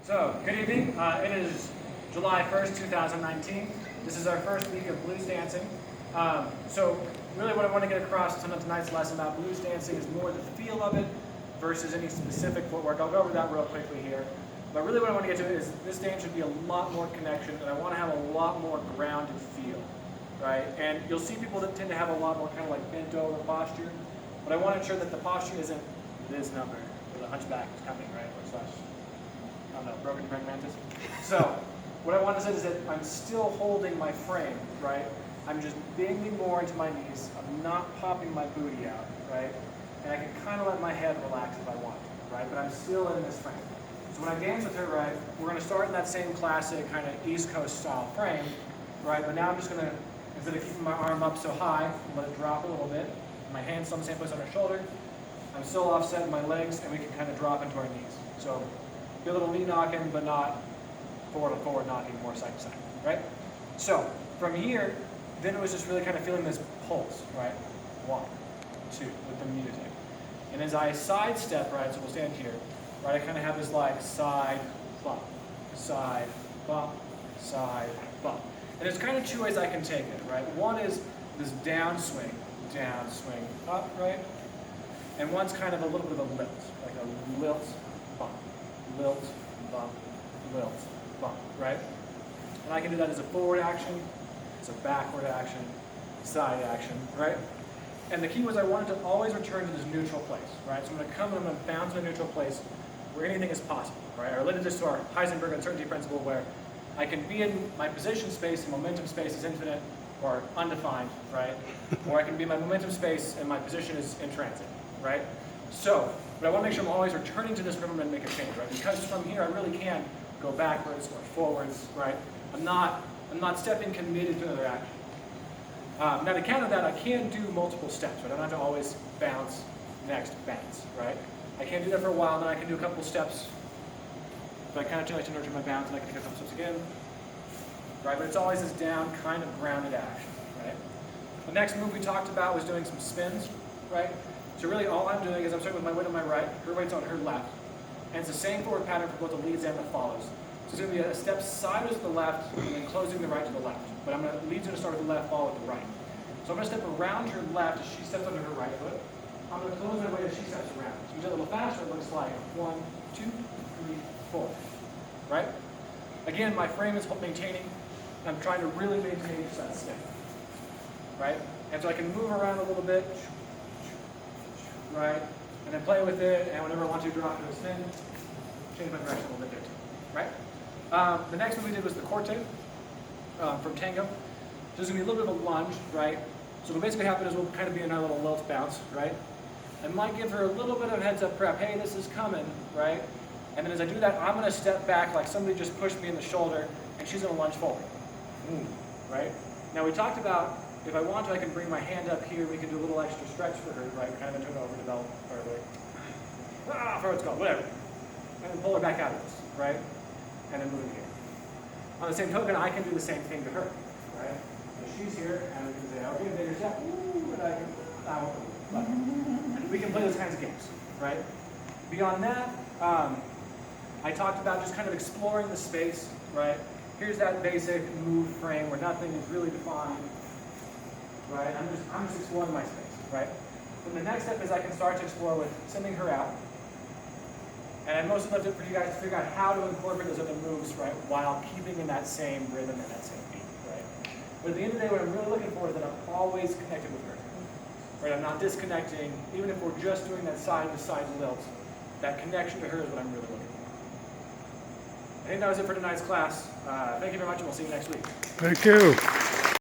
So, good evening. It is July 1st, 2019. This is our first week of blues dancing. So, really what I want to get across in tonight's lesson about blues dancing is more the feel of it versus any specific footwork. I'll go over that real quickly here. But really what I want to get to is this dance should be a lot more connection, and I want to have a lot more grounded feel, right? And you'll see people that tend to have a lot more kind of like bent over posture, but I want to ensure that the posture isn't this number, where the hunchback is coming, right? Or slash, I don't know, broken praying mantis. So, what I want to say is that I'm still holding my frame, right? I'm just bending more into my knees. I'm not popping my booty out, right? And I can kind of let my head relax if I want to, right? But I'm still in this frame. So when I dance with her, right, we're going to start in that same classic kind of East Coast style frame, right? But now I'm just going to, instead of keeping my arm up so high, let it drop a little bit. My hand's still on the same place on her shoulder. I'm still offsetting my legs, and we can kind of drop into our knees. So be a little knee knocking, but not forward to forward knocking, more side to side, right? So from here, then it was just really kind of feeling this pulse, right? 1, 2, with the music. And as I sidestep, right, so we'll stand here, right, I kind of have this like side, bump, side, bump, side, bump. And there's kind of two ways I can take it, right? One is this downswing, up, right? And one's kind of a little bit of a lilt, like a lilt, bump, lilt, bump, lilt, bump, right? And I can do that as a forward action, as a backward action, side action, right? And the key was I wanted to always return to this neutral place, right? So I'm going to come and I'm going to bounce to a neutral place where anything is possible, right? I related this to our Heisenberg uncertainty principle where I can be in my position space and momentum space is infinite or undefined, right? Or I can be in my momentum space and my position is in transit, right? So, but I want to make sure I'm always returning to this rhythm and make a change, right? Because from here I really can go backwards or forwards, right? I'm not stepping committed to another action. Now to counter that, I can do multiple steps, right? I don't have to always bounce, next bounce, right? I can do that for a while, then I can do a couple steps. But I kind of like to nurture my bounce, and I can do a couple steps again, right? But it's always this down, kind of grounded action, right? The next move we talked about was doing some spins, right? So really all I'm doing is I'm starting with my weight on my right, her weight's on her left, and it's the same forward pattern for both the leads and the follows. So it's going to be a step sideways to the left, and then closing the right to the left. But lead's going to start with the left, follow with the right. So I'm going to step around her left as she steps under her right foot. I'm going to close my weight as she steps around. So you do it a little faster, it looks like 1, 2, 3, 4. Right? Again, my frame is maintaining, and I'm trying to really maintain that step. Right? And so I can move around a little bit. Right? And then play with it, and whenever I want to drop into a spin, change my direction a little bit there too. Right? The next one we did was the corte from tango. So there's going to be a little bit of a lunge, right? So what'll basically happen is we'll kind of be in our little lilt bounce, right? I might give her a little bit of heads up prep, hey, this is coming, right? And then as I do that, I'm going to step back like somebody just pushed me in the shoulder, and she's going to lunge forward, right? Now we talked about, if I want to, I can bring my hand up here, we can do a little extra stretch for her, right? Kind of into an overdeveloped part of it. For it's called, whatever. And then pull her back out of this, right? And then move here. On the same token, I can do the same thing to her, right? So she's here, and we can say, okay, bigger step, and I can, we can play those kinds of games, right? Beyond that, I talked about just kind of exploring the space, right? Here's that basic move frame where nothing is really defined, right? I'm just exploring my space, right? Then the next step is I can start to explore with sending her out. And I mostly left it for you guys to figure out how to incorporate those other moves, right, while keeping in that same rhythm and that same beat, right? But at the end of the day, what I'm really looking for is that I'm always connected with her, right? I'm not disconnecting, even if we're just doing that side-to-side lilt. That connection to her is what I'm really looking for. I think that was it for tonight's class. Thank you very much, and we'll see you next week. Thank you.